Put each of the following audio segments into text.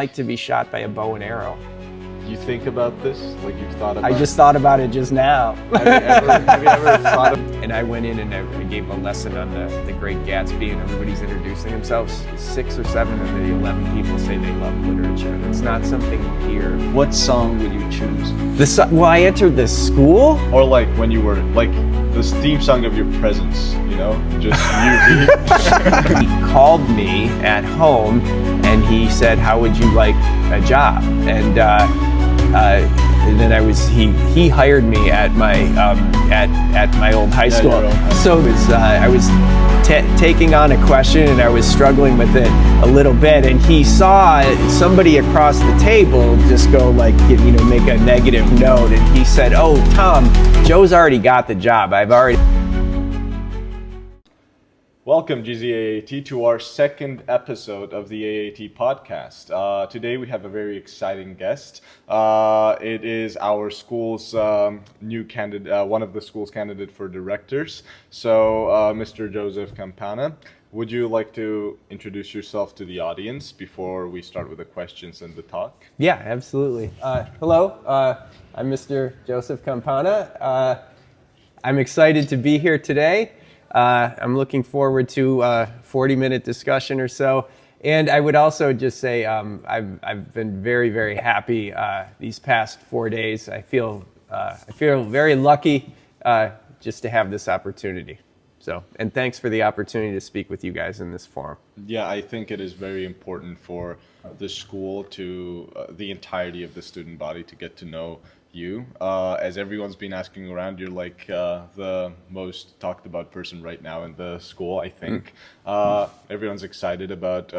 Like to be shot by a bow and arrow. You think about this? Like you've thought about I just thought about it just now. Have you ever thought of... And I went in and I gave a lesson on the Great Gatsby, and everybody's introducing themselves. 6 or 7 of the 11 people say they love literature. It's not something you hear. What song would you choose? Well, I entered this school. Or like when you were, like the theme song of your presence, you know? Just you. He called me at home and he said, "How would you like a job?" And then he hired me at my at my old high school. So it was, I was taking on a question and I was struggling with it a little bit, and he saw somebody across the table just go like, make a negative note, and he said, "Oh, Tom, Joe's already got the job. Welcome, GZAAT, to our second episode of the AAT Podcast. Today we have a very exciting guest. It is our school's new candidate, one of the school's candidate for directors. So, Mr. Joseph Campana, would you like to introduce yourself to the audience before we start with the questions and the talk? Yeah, absolutely. Hello, I'm Mr. Joseph Campana. I'm excited to be here today. I'm looking forward to a 40-minute discussion or so. And I would also just say I've been very, very happy these past 4 days. I feel very lucky just to have this opportunity. So, and thanks for the opportunity to speak with you guys in this forum. Yeah, I think it is very important for the school to, the entirety of the student body to get to know you. As everyone's been asking around, you're like the most talked about person right now in the school, I think. Everyone's excited about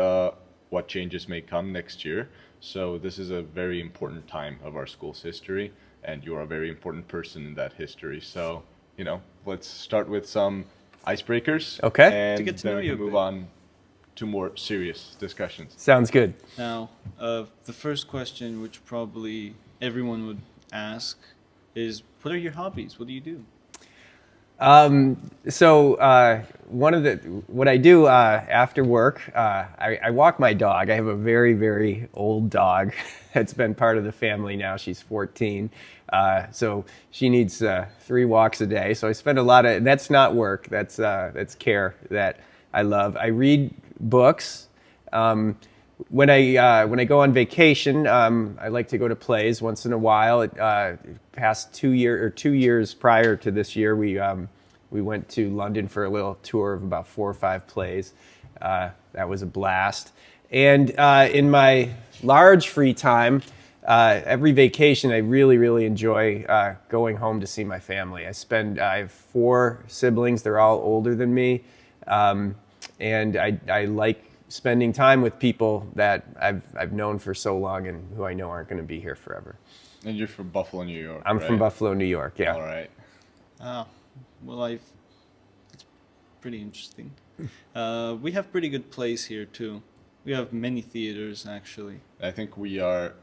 what changes may come next year. So this is a very important time of our school's history, and you're a very important person in that history. So, let's start with some icebreakers. Okay. And to get to then know we you can move on to more serious discussions. Sounds good. Now, the first question, which probably everyone would ask, is what are your hobbies? What do you do? What I do after work, I walk my dog. I have a very, very old dog that's been part of the family now. She's 14. So she needs 3 walks a day. So I spend a lot of, that's not work, that's care that I love. I read books. When I go on vacation, I like to go to plays once in a while. Past 2 years prior to this year, we went to London for a little tour of about 4 or 5 plays. That was a blast. And in my large free time, every vacation, I really, really enjoy going home to see my family. I have 4 siblings. They're all older than me, and I like spending time with people that I've known for so long and who I know aren't going to be here forever. And you're from Buffalo, New York, I'm right? from Buffalo, New York, yeah. All right. Well, it's pretty interesting. We have pretty good plays here too. We have many theaters, actually. I think we are,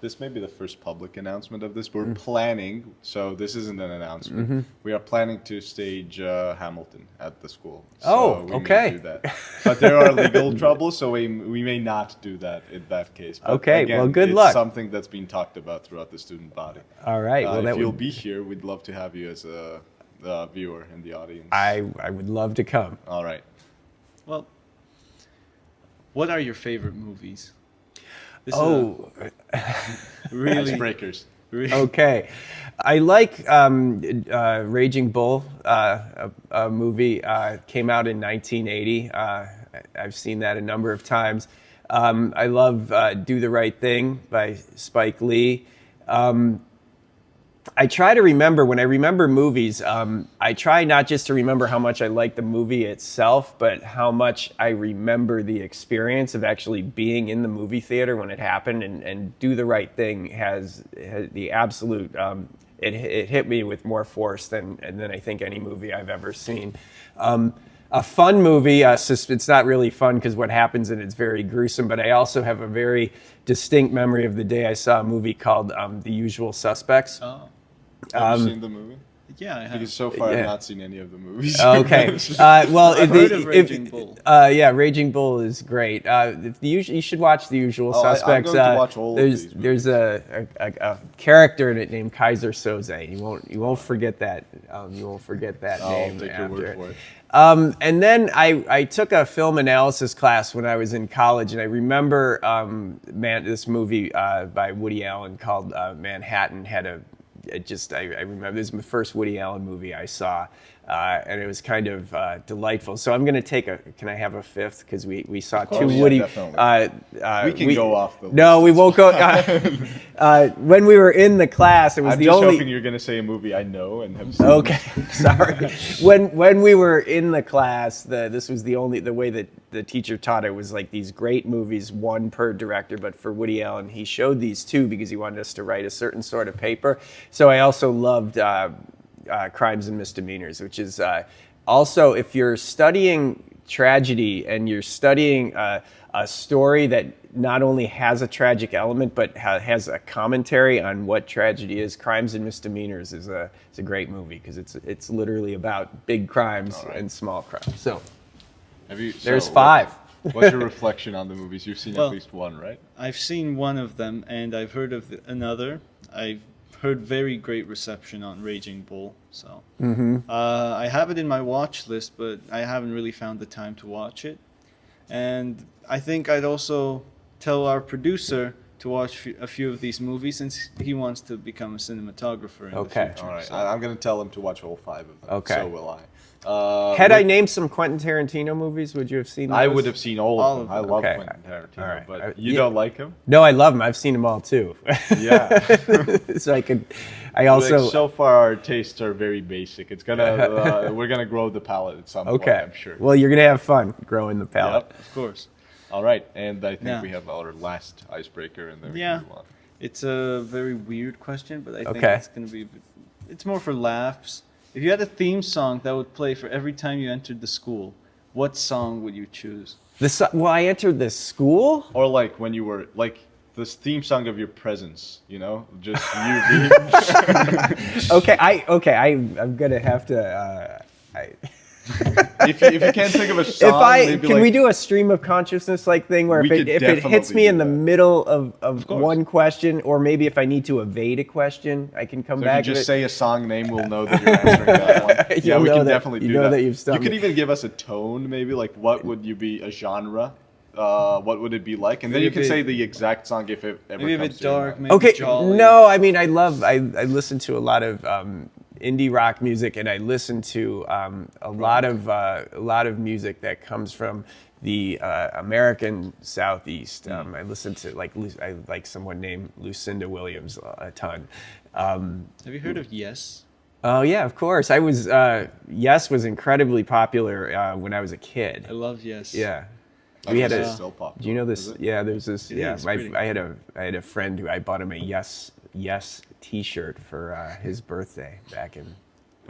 this may be the first public announcement of this. We're planning, so this isn't an announcement. Mm-hmm. We are planning to stage Hamilton at the school. So we may do that. But there are legal troubles, so we may not do that in that case. But okay, again, well, good it's luck. Something that's been talked about throughout the student body. All right. Well, if you'll be here, we'd love to have you as a viewer in the audience. I would love to come. All right. Well, what are your favorite movies? Really icebreakers. Okay. I like Raging Bull, a movie came out in 1980. I've seen that a number of times. I love Do the Right Thing by Spike Lee. I try to remember, when I remember movies, I try not just to remember how much I like the movie itself, but how much I remember the experience of actually being in the movie theater when it happened. And Do the Right Thing has the absolute, it hit me with more force than I think any movie I've ever seen. A fun movie, it's not really fun because what happens in it's very gruesome, but I also have a very distinct memory of the day I saw a movie called The Usual Suspects. Have you seen the movie? Yeah, I have. Because so far Yeah. I've not seen any of the movies. Okay. Well, I've heard of Raging Bull. Yeah, Raging Bull is great. You should watch The Usual I'm Suspects. going to watch all of these There's a character in it named Kaiser Soze. You won't forget that. You won't forget that I'll name. take your word for it. And then I took a film analysis class when I was in college, and I remember this movie by Woody Allen called Manhattan had I remember this was my first Woody Allen movie I saw, and it was kind of delightful. So I'm going to can I have a fifth? Because we saw two yeah, Woody. definitely. We can go off the list. No, we won't go. When we were in the class, it was I'm the just only. hoping you're going to say a movie I know and have seen. Okay, sorry. When we were in the class, this was the way that the teacher taught it was like these great movies, one per director. But for Woody Allen, he showed these two because he wanted us to write a certain sort of paper. So I also loved Crimes and Misdemeanors, which is also, if you're studying tragedy and you're studying a story that not only has a tragic element but has a commentary on what tragedy is, Crimes and Misdemeanors is a great movie because it's literally about big crimes and small crimes. So there's five. What's your reflection on the movies? You've seen Well, at least one, right? I've seen one of them, and I've heard of another. I've heard very great reception on Raging Bull, so I have it in my watch list, but I haven't really found the time to watch it. And I think I'd also tell our producer to watch a few of these movies since he wants to become a cinematographer in the future. All right. So- I'm going to tell him to watch all five of them. Okay. So will I. Had I named some Quentin Tarantino movies, would you have seen those? I would have seen all of them. I love Okay. Quentin Tarantino, All right. but you don't like him? No, I love them. I've seen them all too. Yeah. So I also. Like, so far, our tastes are very basic. It's gonna we're gonna grow the palate at some point, Okay. I'm sure. Well, you're gonna have fun growing the palate. Yep. Of course. All right, and I think Yeah. we have our last icebreaker, and then we Yeah. can move on. It's a very weird question, but I think Okay. it's going to be... It's more for laughs. If you had a theme song that would play for every time you entered the school, what song would you choose? Well, I entered this school. Or like when you were like this theme song of your presence, you know, just you being. I'm gonna have to. if you can't think of a song, maybe Can like, we do a stream of consciousness like thing where We if could it hits definitely me in do the that. middle of course. one question, or maybe if I need to evade a question, I can come So back. if you to just it. say a song name, we'll know that you're answering that one. Yeah, You'll we know can that- definitely you do know that. that you've You stumped could me. even give us a tone, maybe like what would you be a genre? What would it be like? And then Maybe you a can bit- say the exact song if it ever Maybe a comes bit to your dark, mind. maybe Okay, jolly. no, I mean I listen to a lot of indie rock music, and I listen to a lot of music that comes from the American Southeast. I listen to I like someone named Lucinda Williams a ton. Have you heard of Yes? Oh yeah, of course. I was Yes was incredibly popular when I was a kid. I love Yes. Yeah. I We had guess a. it's still popular, Do you know this? is it? Yeah, there's this. It Yeah, is pretty. I had a friend who I bought him a Yes T-shirt for his birthday back in.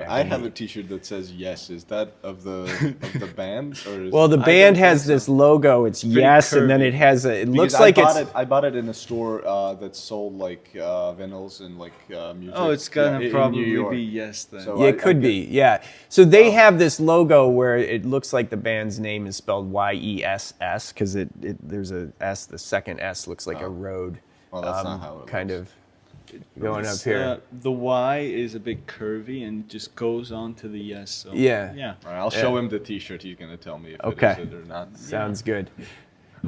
I have a T-shirt that says "Yes." Is that of the band or? Is Well, the I band don't has think so. this logo. It's pretty Yes, and then curvy. it has a. It looks because like I bought it in a store that sold like vinyls and like music. Oh, it's in gonna New probably York. be Yes then. So- Yeah, it could be. Yeah. So they Wow. have this logo where it looks like the band's name is spelled YESS because there's a S. The second S looks like a road. Well, that's not how it kind looks. of going up It's, here. the Y is a bit curvy and it just goes on to the Yes. So Yeah. Yeah. All right, I'll show him the T-shirt. He's gonna tell me if Okay. it is it or not. Sounds good.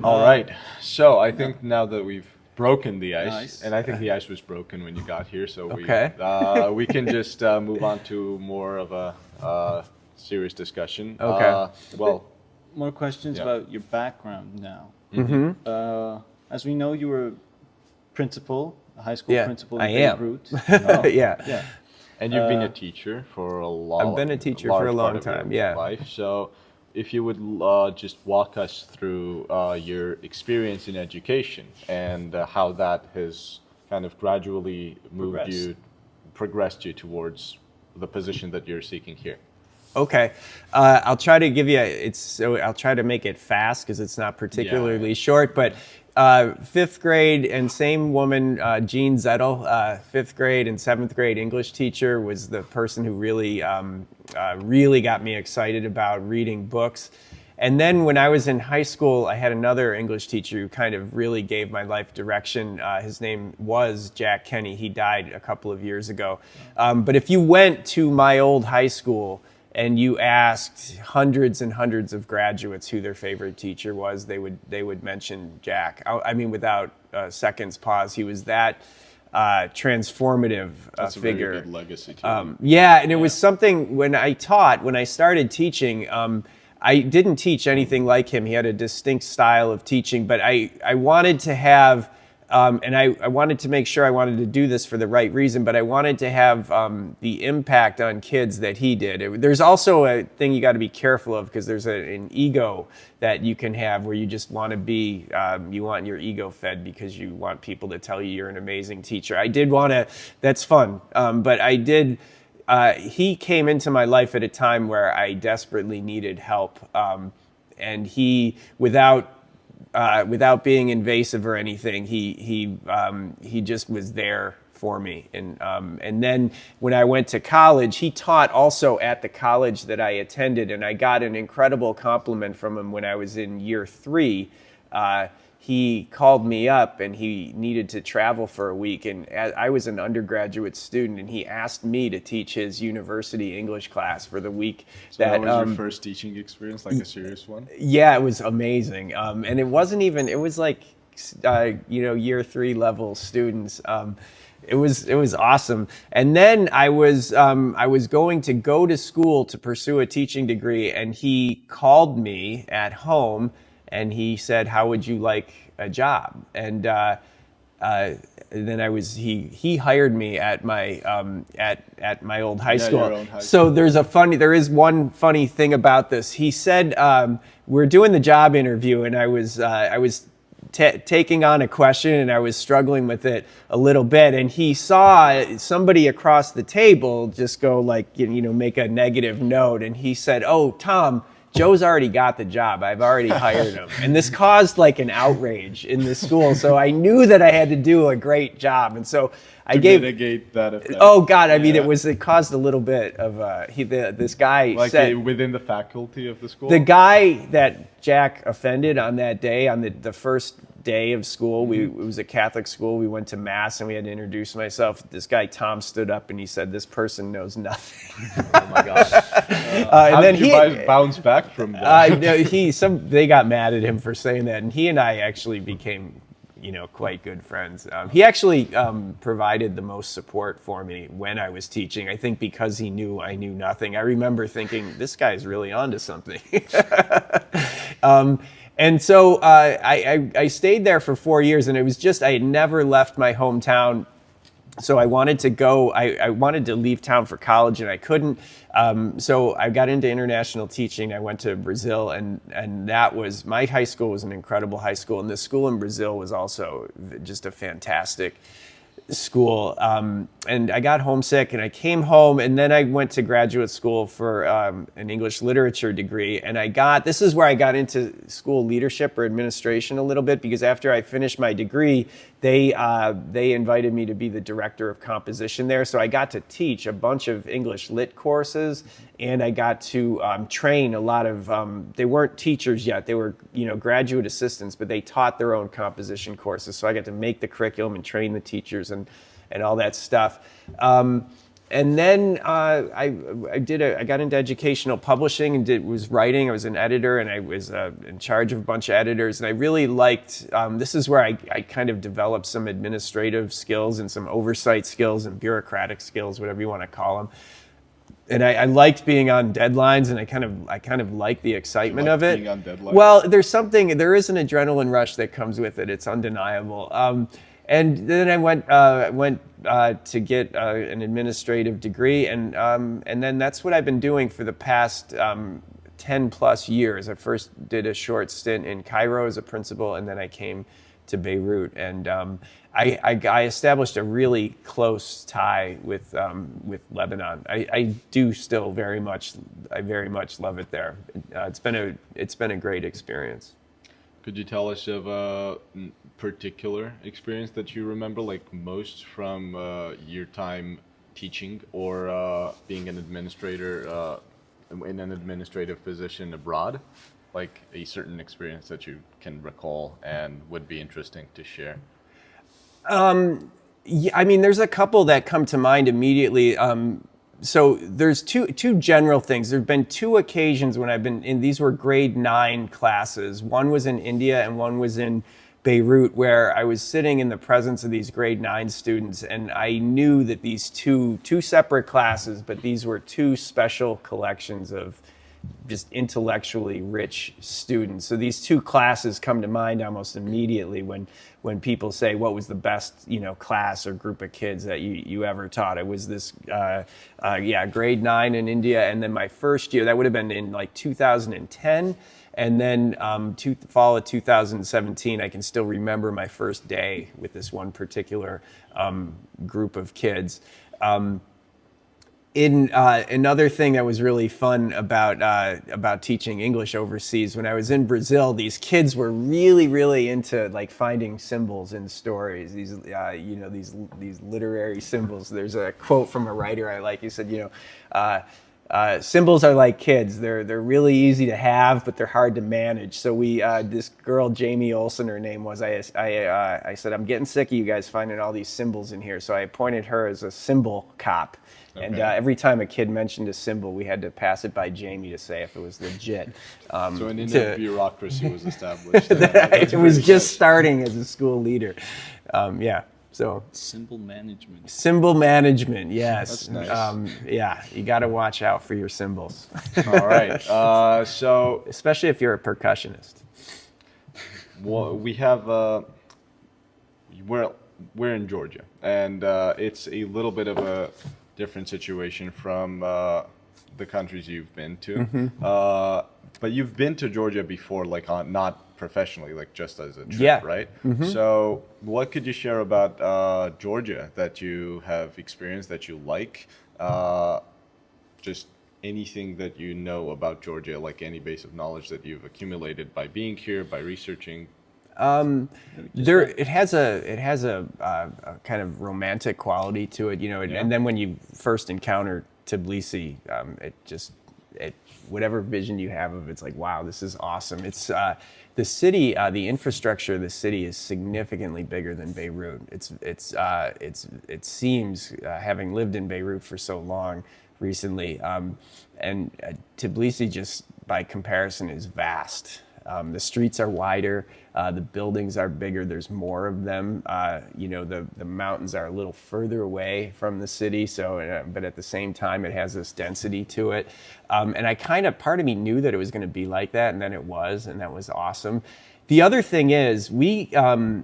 All right. So I think now that we've broken the ice, Nice. and I think the ice was broken when you got here, so Okay. we can just move on to more of a serious discussion. Okay. Well, More questions Yeah. about your background now. Mm-hmm. As we know, you were principal, a high school Yeah, principal I in am. Beirut. Yeah. Yeah. and you've been a teacher for a long. I've been a teacher for a large long part of your time, yeah. Life. So, if you would just walk us through your experience in education and how that has kind of gradually progressed you towards the position that you're seeking here. Okay, I'll try to give you. I'll try to make it fast because it's not particularly short. But Fifth grade, and same woman, Jean Zettel, fifth grade and seventh grade English teacher, was the person who really, really got me excited about reading books. And then when I was in high school, I had another English teacher who kind of really gave my life direction. His name was Jack Kenny. He died a couple of years ago. But if you went to my old high school and you asked hundreds and hundreds of graduates who their favorite teacher was, they would mention Jack. I mean, without a second's pause, he was that transformative That's figure. a very good legacy too. Yeah, and it was something when I started teaching, I didn't teach anything like him. He had a distinct style of teaching, but I wanted to have, and I wanted to make sure I wanted to do this for the right reason, but I wanted to have the impact on kids that he did. There's also a thing you got to be careful of, because there's an ego that you can have where you just want to be, you want your ego fed because you want people to tell you you're an amazing teacher. I did want to, that's fun, but I did, he came into my life at a time where I desperately needed help, and he, without being invasive or anything, he just was there for me. And then when I went to college, he taught also at the college that I attended, and I got an incredible compliment from him when I was in year 3. He called me up and he needed to travel for a week, and I was an undergraduate student, and he asked me to teach his university English class for the week. So that was your first teaching experience, like a serious one? Yeah, it was amazing. And it wasn't even, it was like, year 3 level students. It was awesome. And then I was going to go to school to pursue a teaching degree, and he called me at home and he said, "How would you like a job?" And then he hired me at my at my old high school. Your own high So there is one funny thing about this. He said, we're doing the job interview, and I was taking on a question, and I was struggling with it a little bit, and he saw somebody across the table just go like, make a negative note, and he said, "Oh, Tom, Joe's already got the job. I've already hired him." And this caused like an outrage in the school. So I knew that I had to do a great job. And so I gave mitigate that effect. Oh God, I mean, it caused a little bit of this guy Like said, within the faculty of the school? the guy that Jack offended on that day, on the first day of school, it was a Catholic school. We went to mass and we had to introduce myself. This guy Tom stood up and he said, "This person knows nothing." Oh my God. And How then did you bounce back from that? They got mad at him for saying that, and he and I actually became, quite good friends. He actually provided the most support for me when I was teaching. I think because he knew I knew nothing. I remember thinking, this guy's really onto something. And so I stayed there for 4 years, and it was just, I had never left my hometown. So I wanted to go, I wanted to leave town for college, and I couldn't. So I got into international teaching. I went to Brazil, and that was, my high school was an incredible high school. And the school in Brazil was also just a fantastic school. And I got homesick, and I came home, and then I went to graduate school for an English literature degree. And this is where I got into school leadership or administration a little bit, because after I finished my degree, they invited me to be the director of composition there. So I got to teach a bunch of English lit courses, and I got to train a lot of, they weren't teachers yet, they were graduate assistants, but they taught their own composition courses. So I got to make the curriculum and train the teachers and all that stuff. And then I got into educational publishing and was writing. I was an editor, and I was in charge of a bunch of editors. And I really liked, this is where I kind of developed some administrative skills and some oversight skills and bureaucratic skills, whatever you want to call them. And I liked being on deadlines, and I kind of like the excitement of it. Being on deadlines? Well, there is an adrenaline rush that comes with it. It's undeniable. And then I went to get an administrative degree, and then that's what I've been doing for the past 10 plus years. I first did a short stint in Cairo as a principal, and then I came to Beirut, and I established a really close tie with Lebanon. I do still very much love it there. It's been a great experience. Could you tell us of particular experience that you remember like most from your time teaching or being an administrator in an administrative position abroad? Like a certain experience that you can recall and would be interesting to share? Yeah, I mean, there's a couple that come to mind immediately. So there's two general things. There've been two occasions when I've been in, these were grade 9 classes. One was in India and one was in Beirut, where I was sitting in the presence of these grade 9 students, and I knew that these two separate classes, but these were two special collections of just intellectually rich students. So these two classes come to mind almost immediately when people say, what was the best, class or group of kids that you ever taught? It was this, grade 9 in India. And then my first year, that would have been in like 2010. And then fall of 2017, I can still remember my first day with this one particular group of kids. Another thing that was really fun about teaching English overseas, when I was in Brazil, these kids were really, really into like finding symbols in stories. These literary symbols. There's a quote from a writer I like. He said, symbols are like kids. They're really easy to have, but they're hard to manage. So this girl, Jamie Olsen, her name was. I said, I'm getting sick of you guys finding all these symbols in here. So I appointed her as a symbol cop. Okay. And every time a kid mentioned a symbol, we had to pass it by Jamie to say if it was legit. So an innate bureaucracy was established. It was just starting as a school leader. So symbol management. Symbol management, yes. That's nice. You got to watch out for your symbols. All right. So especially if you're a percussionist. Well, we have we're in Georgia, and it's a little bit of a different situation from the countries you've been to. Mm-hmm. But you've been to Georgia before, like not professionally, like just as a trip, right? Mm-hmm. So what could you share about Georgia that you have experienced that you like? Just anything that you know about Georgia, like any base of knowledge that you've accumulated by being here, by researching. It has a kind of romantic quality to it, and then when you first encounter Tbilisi, whatever vision you have of it's like, wow, this is awesome. It's the city, the infrastructure of the city is significantly bigger than Beirut. It seems, having lived in Beirut for so long recently, and Tbilisi just by comparison is vast. The streets are wider, the buildings are bigger, there's more of them. The mountains are a little further away from the city, but at the same time, it has this density to it. And part of me knew that it was going to be like that, and then it was, and that was awesome. The other thing is, my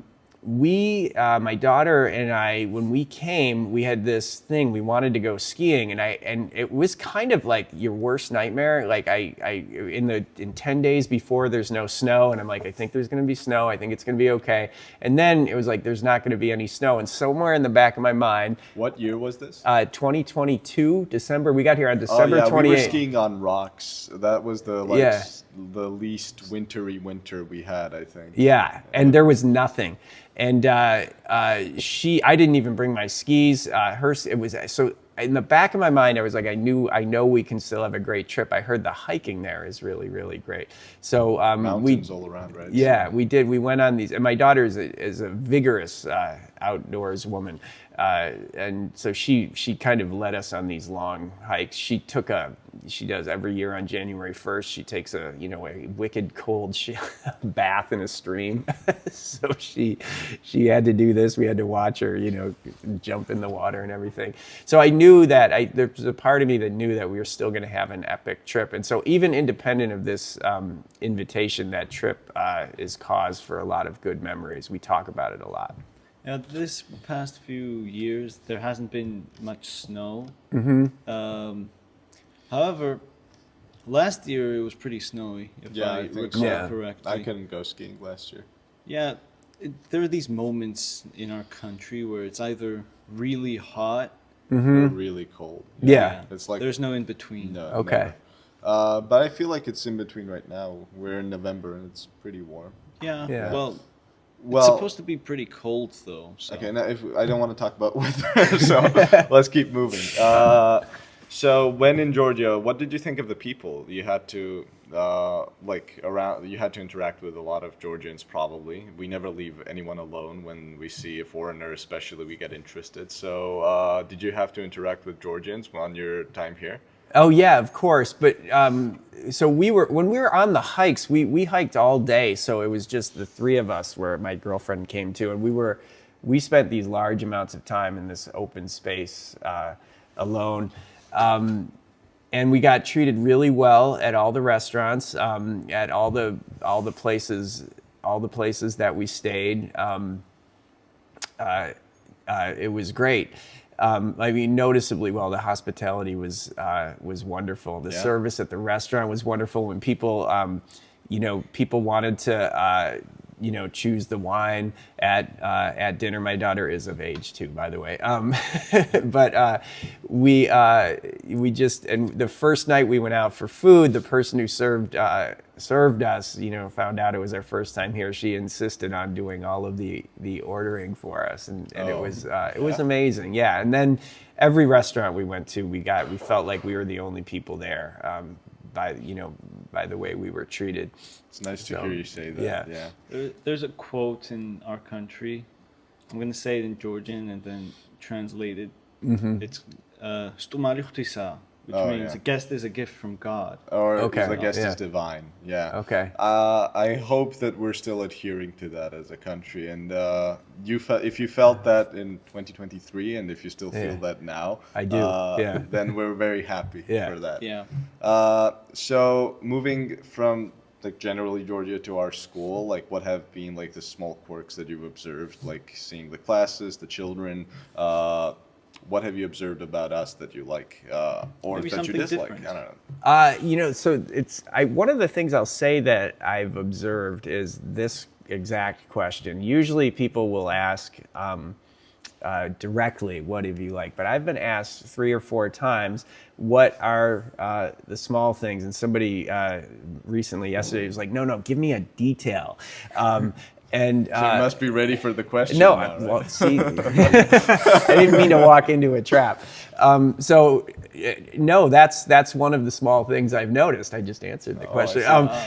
daughter and I, when we came, we had this thing, we wanted to go skiing, and it was kind of like your worst nightmare. Like in 10 days before, there's no snow, and I'm like, I think there's going to be snow, I think it's going to be okay. And then it was like, there's not going to be any snow, and somewhere in the back of my mind. What year was this? 2022, December. We got here on December 28th. We were skiing on rocks. That was the least wintry winter we had, I think. Yeah, and there was nothing. And I didn't even bring my skis. It was so in the back of my mind, I was like, I know we can still have a great trip. I heard the hiking there is really, really great. So mountains all around, right? Yeah, we did. We went on these, and my daughter is a vigorous outdoors woman, and so she kind of led us on these long hikes. She does every year on January 1st. She takes a wicked cold bath in a stream. So she had to do this. We had to watch her, jump in the water and everything. So I knew that there was a part of me that knew that we were still going to have an epic trip. And so even independent of this invitation, that trip is cause for a lot of good memories. We talk about it a lot. Yeah, this past few years, there hasn't been much snow. Mm-hmm. However, last year it was pretty snowy, if I recall correctly. I couldn't go skiing last year. Yeah, there are these moments in our country where it's either really hot or really cold. Yeah. It's like there's no in between. No. Okay. But I feel like it's in between right now. We're in November and it's pretty warm. Yeah. Well, Well, it's supposed to be pretty cold though. So. okay, now if I don't want to talk about weather, so let's keep moving. So when in Georgia, what did you think of the people? You had to you had to interact with a lot of Georgians probably. We never leave anyone alone when we see a foreigner, especially we get interested. So did you have to interact with Georgians on your time here? Oh yeah, of course. But so when we were on the hikes, we hiked all day. So it was just the three of us where my girlfriend came to, and we spent these large amounts of time in this open space alone. And we got treated really well at all the restaurants, at all the places that we stayed. It was great. I mean, noticeably well. The hospitality was wonderful. The service at the restaurant was wonderful. When people, people wanted to, choose the wine at dinner. My daughter is of age too, by the way. But we just, and the first night we went out for food, the person who served us, found out it was our first time here. She insisted on doing all of the ordering for us, and it was amazing. Yeah, and then every restaurant we went to, we felt like we were the only people there. By the way we were treated. It's nice to hear you say that. Yeah. There's a quote in our country. I'm going to say it in Georgian and then translated. It's which means a guest is a gift from God. Or a guest is divine. Yeah. Okay. I hope that we're still adhering to that as a country. And if you felt that in 2023, and if you still feel that now, I do. Then we're very happy for that. Yeah. So moving from generally Georgia to our school, what have been the small quirks that you've observed, seeing the classes, the children, what have you observed about us that you like, or Maybe that you dislike? Different. I don't know. So one of the things I'll say that I've observed is this exact question. Usually people will ask directly, what have you liked? But I've been asked 3 or 4 times, what are the small things? And somebody recently, yesterday, was like, no, give me a detail. And so you must be ready for the question. No, now, right? well, see, I didn't mean to walk into a trap. No, that's one of the small things I've noticed. I just answered the question.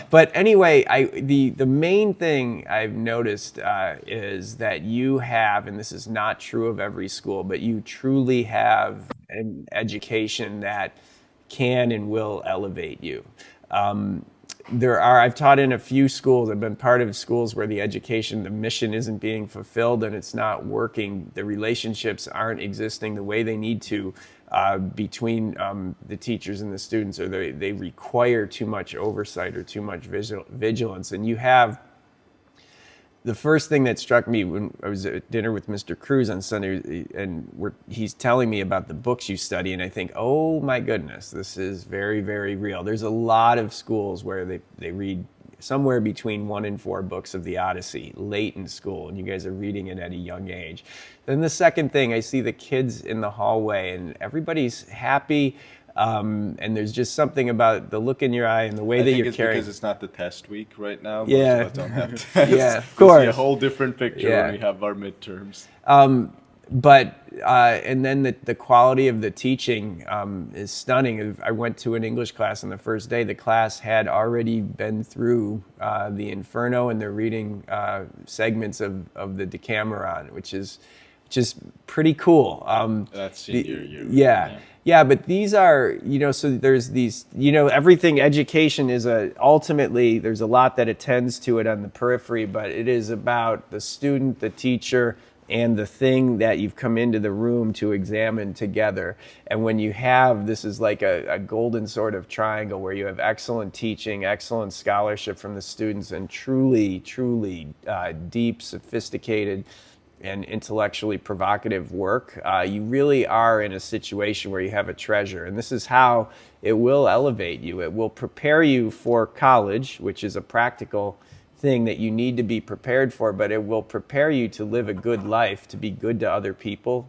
But anyway, the main thing I've noticed is that you have, and this is not true of every school, but you truly have an education that can and will elevate you. I've taught in a few schools. I've been part of schools where the mission isn't being fulfilled and it's not working. The relationships aren't existing the way they need to between the teachers and the students, or they require too much oversight or too much vigilance. And you have, the first thing that struck me when I was at dinner with Mr. Cruz on Sunday, and he's telling me about the books you study, and I think, oh my goodness, this is very, very real. There's a lot of schools where they read somewhere between 1 and 4 books of the Odyssey late in school, and you guys are reading it at a young age. Then the second thing, I see the kids in the hallway, and everybody's happy. And there's just something about the look in your eye and the way that you're carrying. Because it's not the test week right now. Yeah. Most of us don't have tests. Yeah, of course. We see a whole different picture when we have our midterms. And then the quality of the teaching is stunning. I went to an English class on the first day. The class had already been through the Inferno, and they're reading segments of the Decameron, which is just pretty cool. That's senior year. Yeah, but these are, so there's these, everything, education is ultimately, there's a lot that attends to it on the periphery, but it is about the student, the teacher, and the thing that you've come into the room to examine together. And when you have, this is like a golden sort of triangle where you have excellent teaching, excellent scholarship from the students, and truly, truly deep, sophisticated, and intellectually provocative work, you really are in a situation where you have a treasure. And this is how it will elevate you. It will prepare you for college, which is a practical thing that you need to be prepared for, but it will prepare you to live a good life, to be good to other people,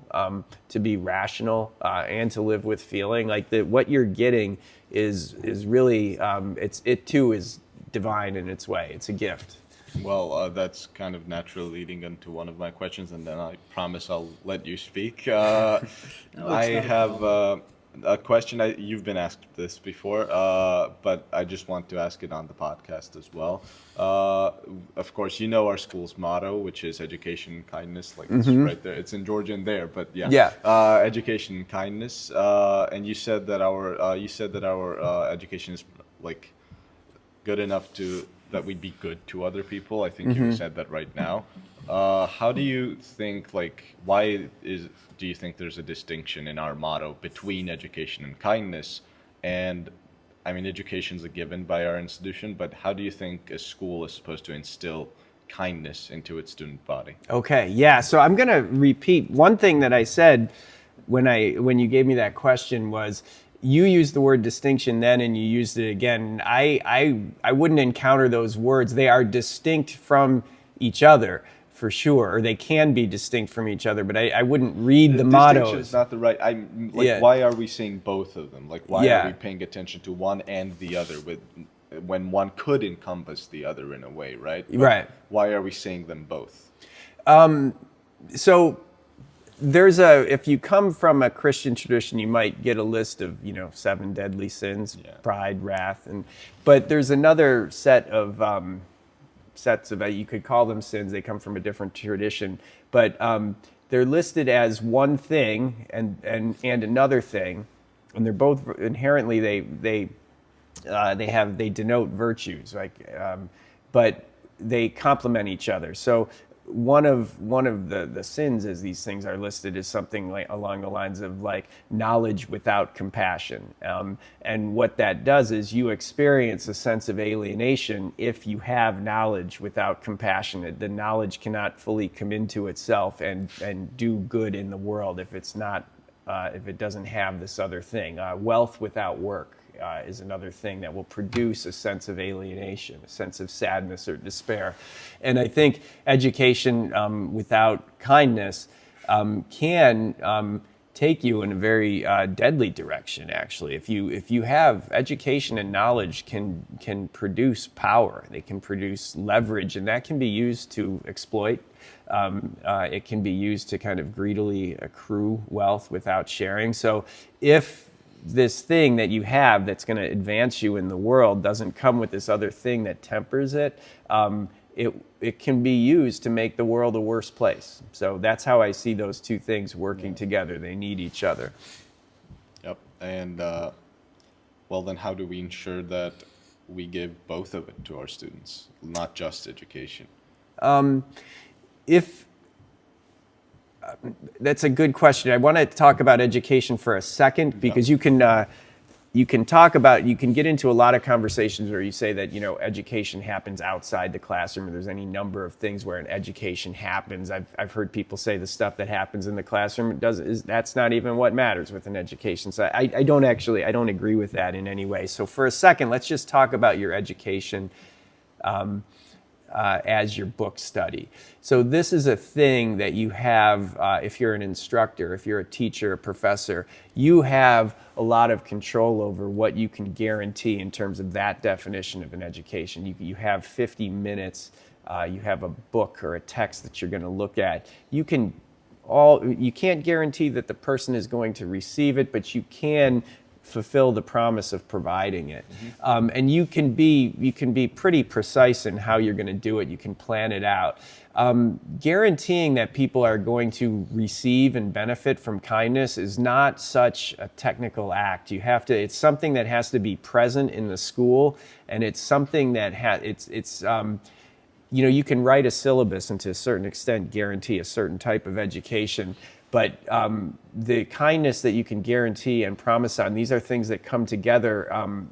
to be rational, and to live with feeling. What you're getting is really, it too is divine in its way. It's a gift. That's kind of naturally leading into one of my questions, and then I promise I'll let you speak. I have a question. You've been asked this before, but I just want to ask it on the podcast as well. Of course, you know our school's motto, which is education and kindness. Like it's right there. It's in Georgian there, but yeah. Yeah. Education and kindness. And you said that our education is like good enough that we'd be good to other people. I think you said that right now. How do you think, do you think there's a distinction in our motto between education and kindness? And I mean, education's a given by our institution, but how do you think a school is supposed to instill kindness into its student body? Okay, yeah. So I'm going to repeat one thing that I said when you gave me that question was, you used the word distinction then and you used it again. I wouldn't encounter those words. They are distinct from each other for sure, or they can be distinct from each other, but I wouldn't read the motto. Distinction is not the right, why are we saying both of them? Like, why are we paying attention to one and the other when one could encompass the other in a way, right? But right. Why are we saying them both? So if you come from a Christian tradition, you might get a list of 7 deadly sins, pride, wrath, but there's another sets of you could call them sins. They come from a different tradition, but they're listed as one thing and another thing, and they're both inherently they denote virtues, but they complement each other. So one of the sins, as these things are listed, is something like along the lines of like knowledge without compassion. And what that does is you experience a sense of alienation if you have knowledge without compassion. The knowledge cannot fully come into itself and do good in the world if it doesn't have this other thing. Wealth without work is another thing that will produce a sense of alienation, a sense of sadness or despair. And I think education without kindness can take you in a very deadly direction, actually. If you have education and knowledge can produce power, they can produce leverage, and that can be used to exploit. It can be used to kind of greedily accrue wealth without sharing. So if this thing that you have that's going to advance you in the world doesn't come with this other thing that tempers it, it can be used to make the world a worse place. So that's how I see those two things working together. They need each other. Yep. And then how do we ensure that we give both of it to our students, not just education? That's a good question. I want to talk about education for a second, because you can get into a lot of conversations where you say that education happens outside the classroom, or there's any number of things where an education happens. I've heard people say the stuff that happens in the classroom that's not even what matters with an education. So I don't agree with that in any way. So for a second, let's just talk about your education as your book study. So this is a thing that you have if you're an instructor, if you're a teacher, a professor, you have a lot of control over what you can guarantee in terms of that definition of an education. You have 50 minutes, you have a book or a text that you're going to look at. You can't guarantee that the person is going to receive it, but you can fulfill the promise of providing it. And you can be pretty precise in how you're going to do it. You can plan it out. Guaranteeing that people are going to receive and benefit from kindness is not such a technical act. It's something that has to be present in the school, and it's something that you can write a syllabus and to a certain extent guarantee a certain type of education. But the kindness that you can guarantee and promise on, these are things that come together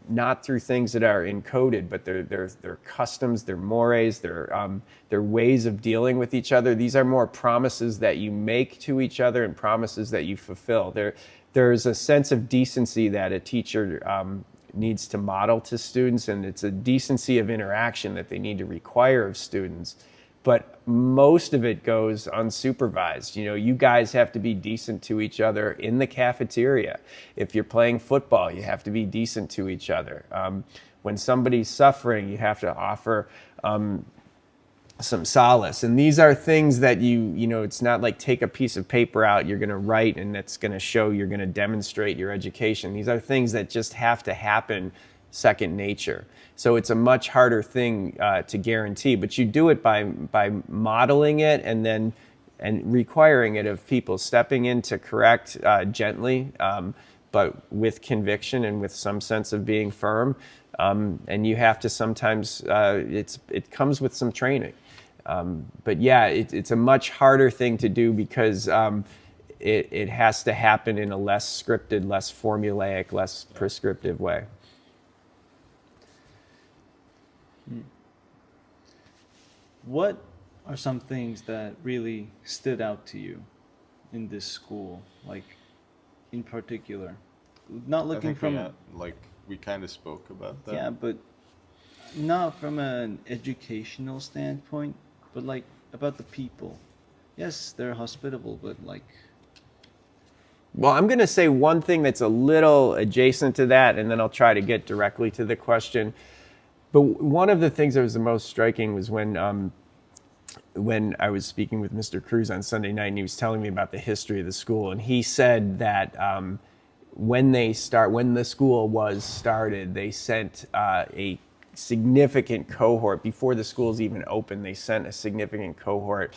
not through things that are encoded, but they're customs, they're mores, they're ways of dealing with each other. These are more promises that you make to each other and promises that you fulfill. There's a sense of decency that a teacher needs to model to students, and it's a decency of interaction that they need to require of students. But most of it goes unsupervised. You guys have to be decent to each other in the cafeteria. If you're playing football, you have to be decent to each other. When somebody's suffering, you have to offer solace. And these are things that it's not like take a piece of paper out, you're going to write, and that's going to show, you're going to demonstrate your education. These are things that just have to happen second nature. So it's a much harder thing to guarantee, but you do it by modeling it and requiring it of people, stepping in to correct gently, but with conviction and with some sense of being firm. And you have to sometimes, it comes with some training. But yeah, it's a much harder thing to do because it has to happen in a less scripted, less formulaic, less prescriptive way. What are some things that really stood out to you in this school, like in particular? Not looking from we kind of spoke about that. Yeah, but not from an educational standpoint, but like about the people. Yes, they're hospitable, but like. Well, I'm going to say one thing that's a little adjacent to that, and then I'll try to get directly to the question. But one of the things that was the most striking was when I was speaking with Mr. Cruz on Sunday night, and he was telling me about the history of the school, and he said that when the school was started, they sent a significant cohort before the schools even opened. They sent a significant cohort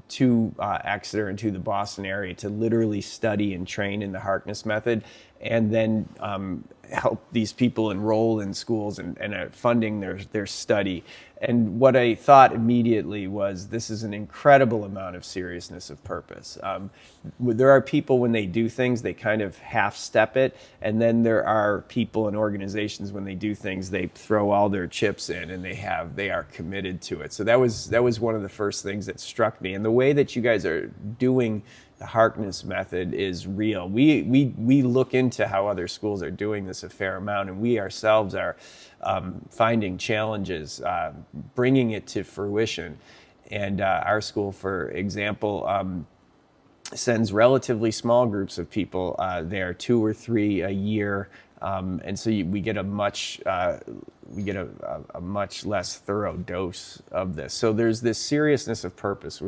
to Exeter and to the Boston area to literally study and train in the Harkness method, and then help these people enroll in schools and funding their study. And what I thought immediately was, this is an incredible amount of seriousness of purpose. There are people, when they do things, they kind of half-step it, and then there are people and organizations, when they do things, they throw all their chips in and they are committed to it. So that was one of the first things that struck me. And the way that you guys are doing the Harkness method is real. We look into how other schools are doing this a fair amount, and we ourselves are finding challenges, bringing it to fruition. And our school, for example, sends relatively small groups of people there, 2 or 3 a year, and so we get a much less thorough dose of this. So there's this seriousness of purpose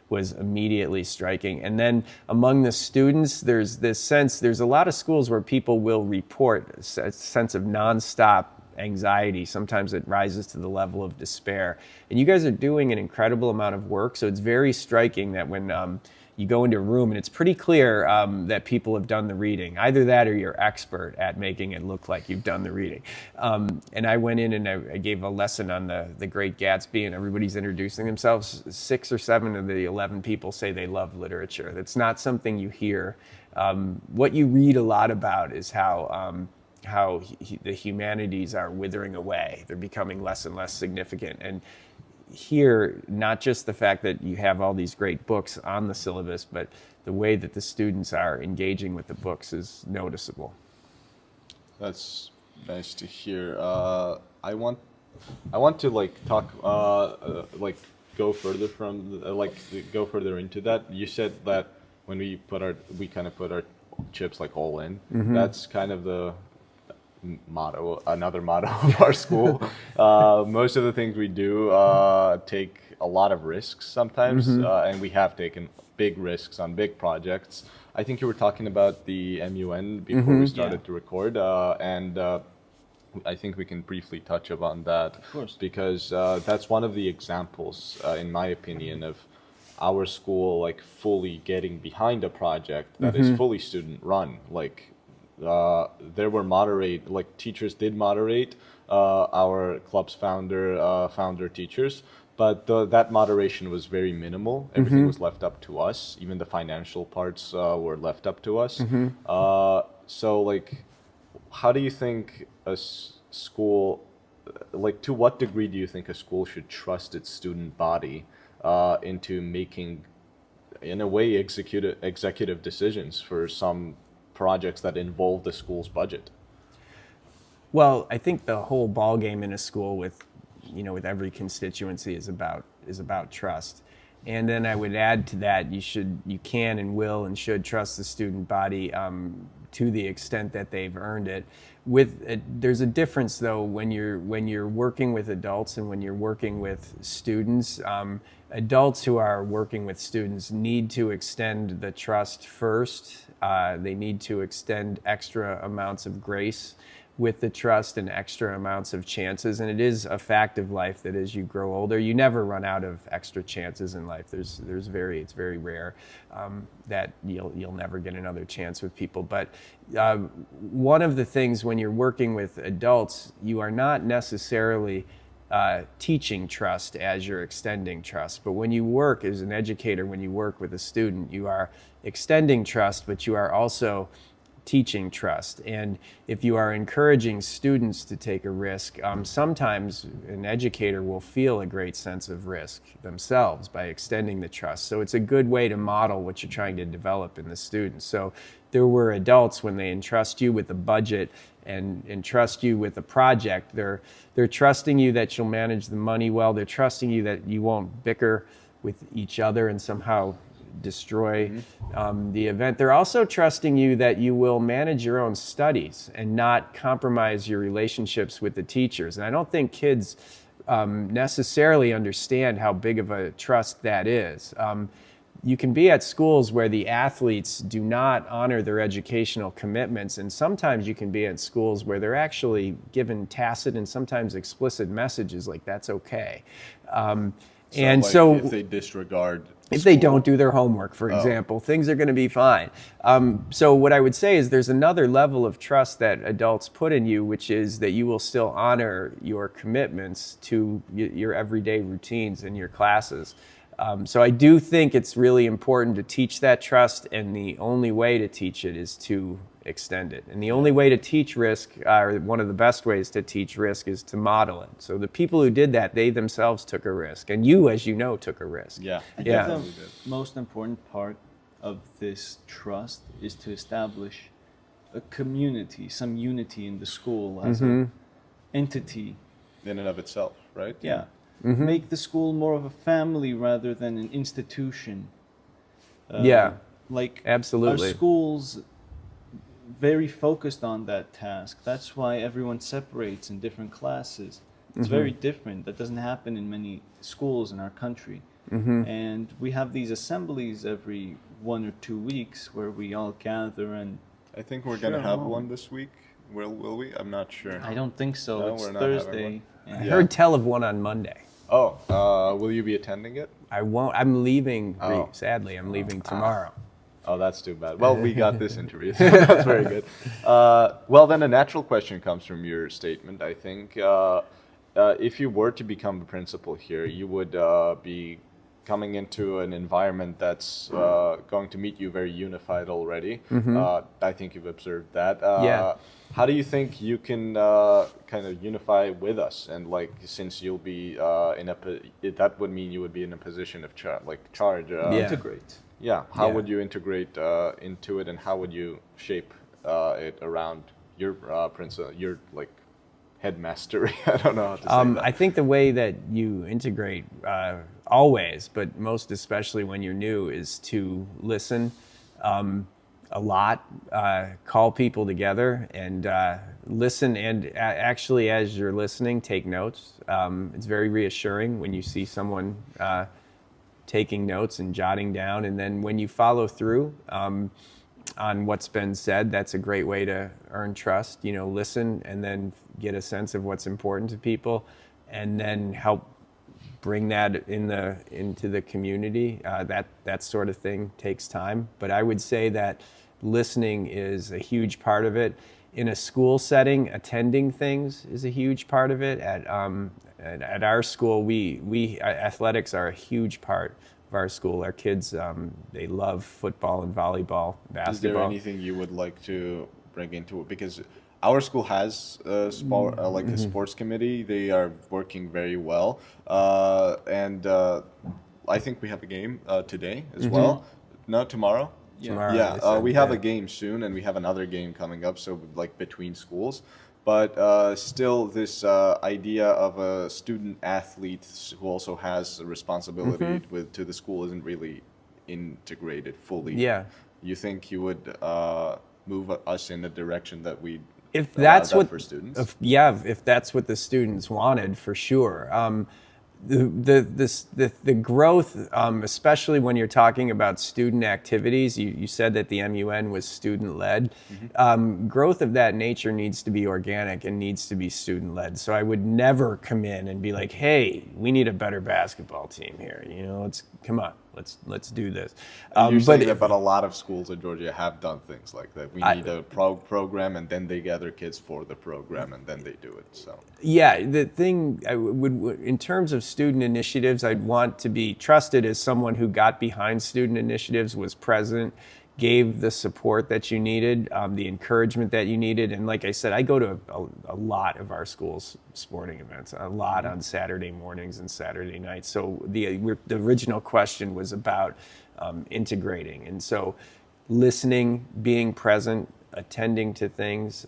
was immediately striking. And then among the students, there's this sense, there's a lot of schools where people will report a sense of nonstop anxiety. Sometimes it rises to the level of despair. And you guys are doing an incredible amount of work, so it's very striking that when you go into a room and it's pretty clear that people have done the reading. Either that or you're expert at making it look like you've done the reading. And I went in and I gave a lesson on the Great Gatsby, and everybody's introducing themselves. 6 or 7 of the 11 people say they love literature. That's not something you hear. What you read a lot about is how the humanities are withering away. They're becoming less and less significant. And here, not just the fact that you have all these great books on the syllabus, but the way that the students are engaging with the books is noticeable. That's nice to hear. I want to talk go further go further into that. You said that when we kind of put our chips all in. Mm-hmm. That's kind of the another motto of our school. Most of the things we do take a lot of risks sometimes, mm-hmm. And we have taken big risks on big projects. I think you were talking about the MUN before mm-hmm. we started to record, and I think we can briefly touch upon that. Of course. Because that's one of the examples, in my opinion, of our school fully getting behind a project that mm-hmm. is fully student run. There were teachers did moderate, our club's founder teachers, but that moderation was very minimal. Everything mm-hmm. was left up to us. Even the financial parts were left up to us. Mm-hmm. So how do you think a school, to what degree do you think a school should trust its student body into making, in a way, executive decisions for some projects that involve the school's budget? Well, I think the whole ball game in a school with every constituency is about trust. And then I would add to that, you can and will and should trust the student body to the extent that they've earned it. There's a difference though when you're working with adults and when you're working with students. Adults who are working with students need to extend the trust first. They need to extend extra amounts of grace with the trust and extra amounts of chances. And it is a fact of life that as you grow older, you never run out of extra chances in life. It's very rare that you'll never get another chance with people. But one of the things when you're working with adults, you are not necessarily teaching trust as you're extending trust. But when you work as an educator, when you work with a student, you are extending trust, but you are also teaching trust. And if you are encouraging students to take a risk, sometimes an educator will feel a great sense of risk themselves by extending the trust. So it's a good way to model what you're trying to develop in the students. So there were adults, when they entrust you with a budget and entrust you with a project, they're trusting you that you'll manage the money well. They're trusting you that you won't bicker with each other and somehow destroy the event. They're also trusting you that you will manage your own studies and not compromise your relationships with the teachers. And I don't think kids necessarily understand how big of a trust that is. You can be at schools where the athletes do not honor their educational commitments, and sometimes you can be at schools where they're actually given tacit and sometimes explicit messages like that's okay. So if they disregard if they don't do their homework, for example, things are going to be fine. So what I would say is there's another level of trust that adults put in you, which is that you will still honor your commitments to your everyday routines and your classes. So I do think it's really important to teach that trust, and the only way to teach it is to extend it. And the only way to teach risk, or one of the best ways to teach risk, is to model it. So the people who did that, they themselves took a risk. And you, as you know, took a risk. I think the most important part of this trust is to establish a community, some unity in the school as an entity. In and of itself, right? Yeah. Make the school more of a family rather than an institution. Like absolutely. Our schools very focused on that task. That's why everyone separates in different classes. It's very different. That doesn't happen in many schools in our country. And we have these assemblies every 1 or 2 weeks where we all gather and I think we're going to have one this week. Will we? I'm not sure. I don't think so. No, it's we're not Thursday. I heard tell of one on Monday. Will you be attending it? I won't. I'm leaving, sadly. I'm leaving tomorrow. Oh, that's too bad. Well, we got this interview, so that's very good. Well, then a natural question comes from your statement, I think. If you were to become a principal here, you would be coming into an environment that's going to meet you very unified already. I think you've observed that. How do you think you can kind of unify with us? And like, since you'll be that would mean you would be in a position of charge. Integrate. How would you integrate into it, and how would you shape it around your principal, your like headmastery? I don't know how to say that. I think the way that you integrate always, but most especially when you're new, is to listen a lot, call people together and listen, and actually as you're listening, take notes. It's very reassuring when you see someone taking notes and jotting down, and then when you follow through on what's been said, that's a great way to earn trust. Listen and then get a sense of what's important to people, and then help bring that into the community. That sort of thing takes time, but I would say that listening is a huge part of it. In a school setting, attending things is a huge part of it. At our school, we athletics are a huge part of our school. Our kids, they love football and volleyball, basketball. Is there anything you would like to bring into it? Because our school has a sports committee. They are working very well, and I think we have a game today as well. No, tomorrow. Tomorrow, we have a game soon, and we have another game coming up. So like between schools. But still, this idea of a student athlete who also has a responsibility to the school isn't really integrated fully. Yeah. You think you would move us in a direction that we if that's that what for students. if that's what the students wanted, for sure. The growth, especially when you're talking about student activities, you said that the MUN was student led. Growth of that nature needs to be organic and needs to be student led. So I would never come in and be like, hey, we need a better basketball team here. Come on, let's do this. You're saying that, but a lot of schools in Georgia have done things like that. We need a program, and then they gather kids for the program, and then they do it. So yeah, the thing I would, in terms of student initiatives, I'd want to be trusted as someone who got behind student initiatives, was present, gave the support that you needed, the encouragement that you needed. And like I said, I go to a lot of our school's sporting events, a lot on Saturday mornings and Saturday nights. So the original question was about integrating. And so listening, being present, attending to things,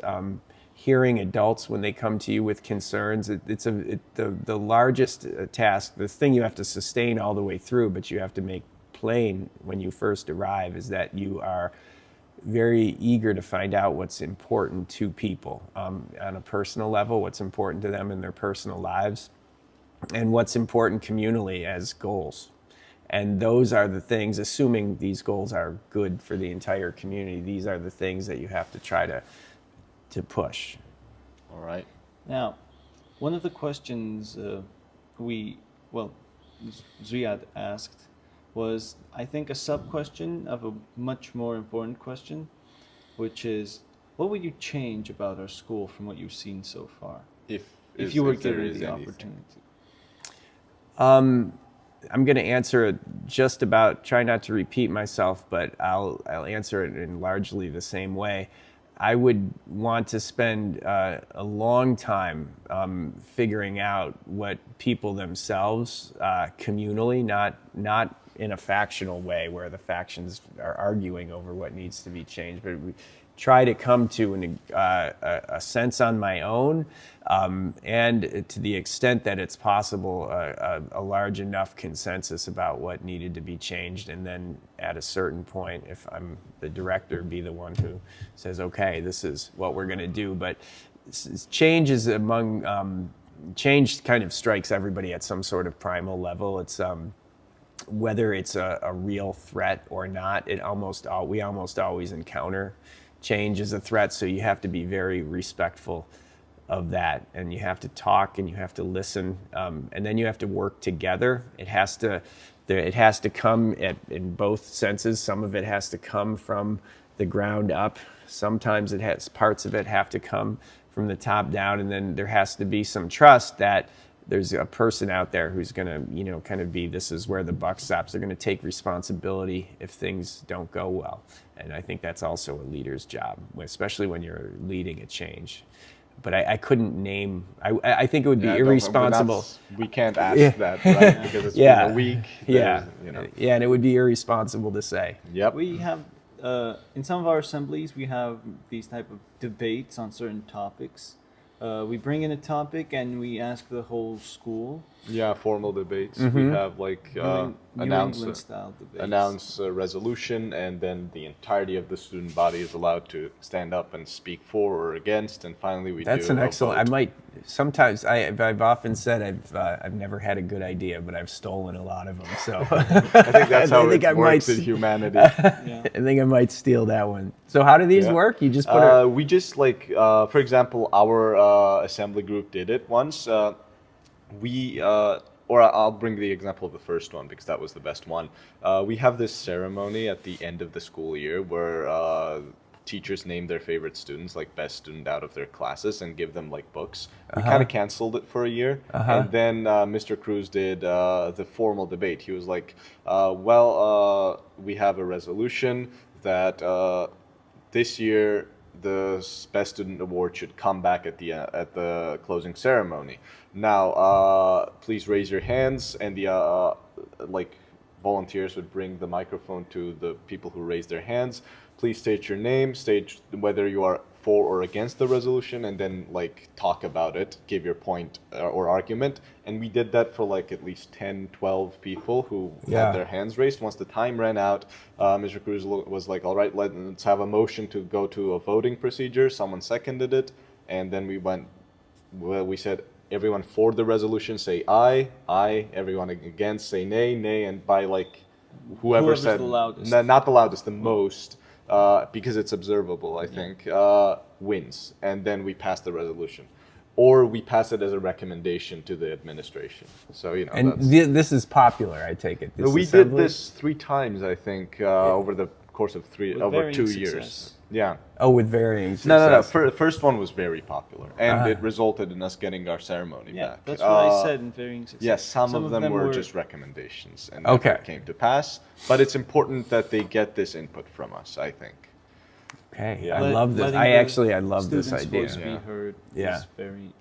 hearing adults when they come to you with concerns. The largest task, the thing you have to sustain all the way through, but you have to make plain when you first arrive, is that you are very eager to find out what's important to people on a personal level, what's important to them in their personal lives, and what's important communally as goals. And those are the things, assuming these goals are good for the entire community, these are the things that you have to try to push. all right. Now, one of the questions GZAAT asked was, I think, a sub-question of a much more important question, which is, what would you change about our school from what you've seen so far? If you were given the opportunity. I'm going to answer it just about, try not to repeat myself, but I'll answer it in largely the same way. I would want to spend a long time figuring out what people themselves, communally, not in a factional way where the factions are arguing over what needs to be changed, but we try to come to a sense on my own, and to the extent that it's possible, a large enough consensus about what needed to be changed, and then at a certain point, if I'm the director, be the one who says, okay, this is what we're going to do. But change is change kind of strikes everybody at some sort of primal level. It's whether it's a real threat or not, we almost always encounter change as a threat. So you have to be very respectful of that, and you have to talk and you have to listen, and then you have to work together. It has to come in both senses. Some of it has to come from the ground up. Sometimes parts of it have to come from the top down, and then there has to be some trust that there's a person out there who's going to, kind of be, this is where the buck stops. They're going to take responsibility if things don't go well. And I think that's also a leader's job, especially when you're leading a change. But I couldn't name, I think it would be irresponsible. We can't ask that, right? Because it's been a week. Yeah, and it would be irresponsible to say. Yep. We have, in some of our assemblies, we have these type of debates on certain topics. We bring in a topic and we ask the whole school. Yeah, formal debates. Mm-hmm. We have New England style debates. Announce a resolution, and then the entirety of the student body is allowed to stand up and speak for or against, and finally we That's do an a excellent. vote. Sometimes I've often said I've never had a good idea, but I've stolen a lot of them. So I think that's how it works in humanity. Yeah. I think I might steal that one. So how do these work? You just put we just for example, our assembly group did it once. Or I'll bring the example of the first one because that was the best one. We have this ceremony at the end of the school year where teachers name their favorite students, like best student out of their classes, and give them books. We kind of canceled it for a year, and then Mr. Cruz did the formal debate. He was like, we have a resolution that this year the best student award should come back at the closing ceremony. Now, please raise your hands, and volunteers would bring the microphone to the people who raised their hands. Please state your name, state whether you are for or against the resolution, and then like talk about it, give your point or argument. And we did that for like at least 10, 12 people who had their hands raised. Once the time ran out, Mr. Cruz was like, all right, let's have a motion to go to a voting procedure. Someone seconded it, and then we said, everyone for the resolution say aye, everyone against say nay, and by like whoever's said the loudest. Not the loudest, the most, because it's observable, I think, wins. And then we pass the resolution. Or we pass it as a recommendation to the administration. So, And this is popular, I take it. We did this 3 times, I think, over the course of over 2 years. Success. Yeah. Oh, with varying success. No. The first one was very popular, and it resulted in us getting our ceremony back. That's what I said in varying success. Yes, some of them were just recommendations, and Okay. came to pass. But it's important that they get this input from us, I think. Okay, Yeah. I love this. I love this idea. Students' voice be heard Yeah. is very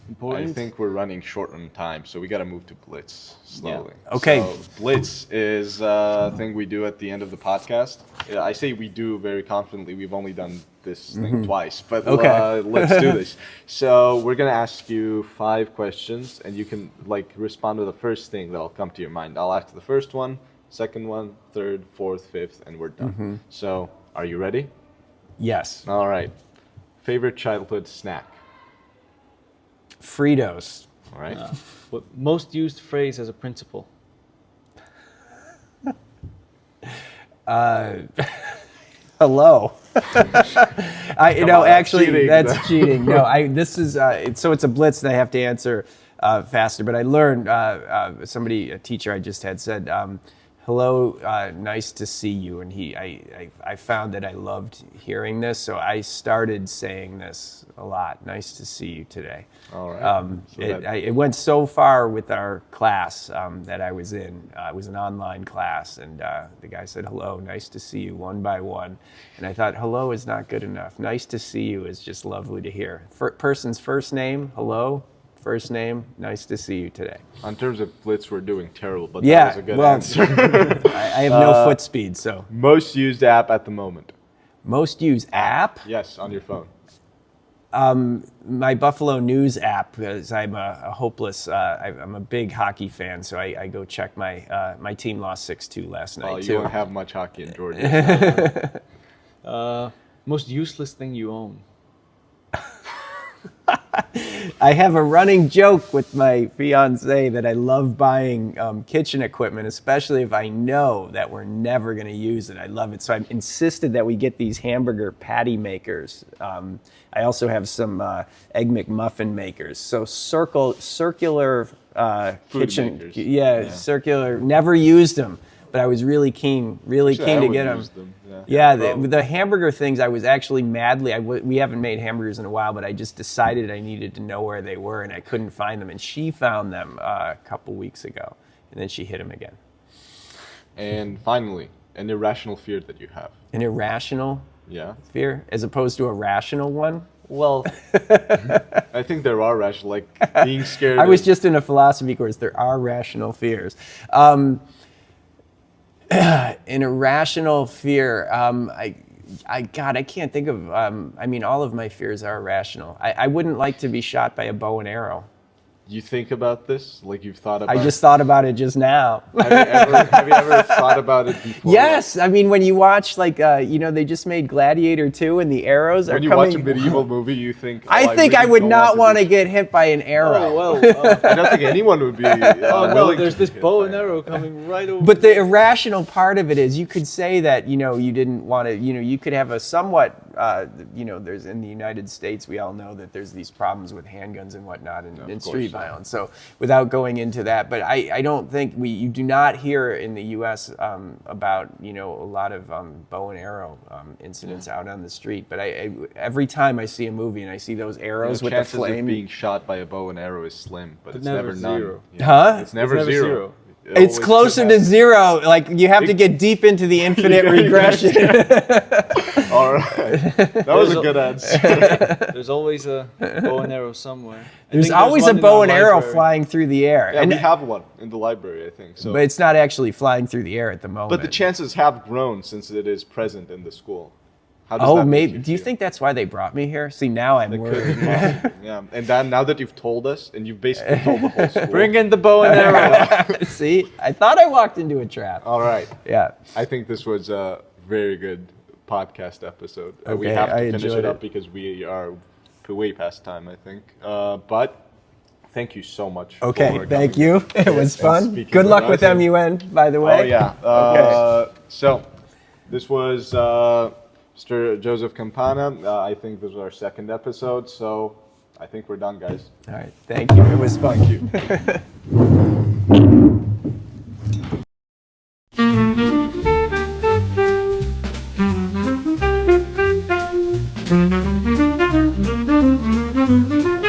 important. I think we're running short on time, so we got to move to Blitz slowly. Yeah. Okay. So Blitz is a thing we do at the end of the podcast. I say we do very confidently. We've only done this thing twice, but let's do this. So we're gonna ask you 5 questions, and you can like respond to the first thing that'll come to your mind. I'll ask the first one, second one, third, fourth, fifth, and we're done. So are you ready? Yes. All right. Favorite childhood snack? Fritos. All right. What most used phrase as a principal? Hello. Actually, cheating. that's cheating. No, this is so it's a blitz, and I have to answer faster. But I learned a teacher I just had said, "Hello, nice to see you," and I found that I loved hearing this, so I started saying this a lot. Nice to see you today. All right. It went so far with our class that I was in. It was an online class, and the guy said, "Hello, nice to see you," one by one. And I thought, hello is not good enough. Nice to see you is just lovely to hear. Person's first name, hello. First name, nice to see you today. In terms of blitz, we're doing terrible, but that was a good answer. I have no foot speed, so. Most used app at the moment? Most used app? Yes, on your phone. My Buffalo News app, because I'm I'm a big hockey fan, so I go check my team lost 6-2 last night, You too. don't have much hockey in Georgia. Most useless thing you own? I have a running joke with my fiance that I love buying kitchen equipment, especially if I know that we're never going to use it. I love it. So I've insisted that we get these hamburger patty makers. I also have some Egg McMuffin makers. So circular kitchen. makers. Yeah, circular. Never used them, but I was really keen to get them. Yeah, the hamburger things, I was actually we haven't made hamburgers in a while, but I just decided I needed to know where they were, and I couldn't find them. And she found them a couple weeks ago, and then she hid them again. And finally, an irrational fear that you have. An irrational fear, as opposed to a rational one? Well, I think there are rational, like being scared. I was just in a philosophy course. There are rational fears. An irrational fear, I can't think of, all of my fears are irrational. I wouldn't like to be shot by a bow and arrow. You think about this? Like you've thought about I just thought about it just now. Have you ever thought about it before? Yes, when you watch, they just made Gladiator 2 and the arrows are coming. When you watch a medieval movie, you think, I think I would not want to get hit by an arrow. I don't think anyone would be willing there's to this get bow hit and by arrow coming right over. But the irrational part of it is you could say that, you didn't want to, you could have a somewhat, there's in the United States, we all know that there's these problems with handguns and whatnot and street violence. So without going into that, but I don't think you do not hear in the U.S. About, a lot of bow and arrow incidents out on the street. But every time I see a movie and I see those arrows with the flame. Chances of being shot by a bow and arrow is slim, but it's never never none. zero. Yeah. Huh? It's never zero. It's closer to 0. Like you have to get deep into the infinite regression. All right. That was a good answer. There's always a bow and arrow somewhere. There's always a bow and arrow flying through the air. Yeah, we have one in the library, I think. So. But it's not actually flying through the air at the moment. But the chances have grown since it is present in the school. How does that maybe. make you Do you feel? think that's why they brought me here? See, now I'm worried. Yeah, and then now that you've told us, and you've basically told the whole school. Bring in the bow and arrow. See, I thought I walked into a trap. All right. Yeah. I think this was a very good podcast episode. We Okay, have to I finish enjoyed it up it. because we are way past time, I think. But thank you so much. Okay, for thank coming you. It and was fun. speaking Good luck us. with MUN, by the way. Oh, yeah. Okay. So, this was Mr. Joseph Campana. I think this was our second episode, so I think we're done, guys. All right, thank you. It was fun. Thank you.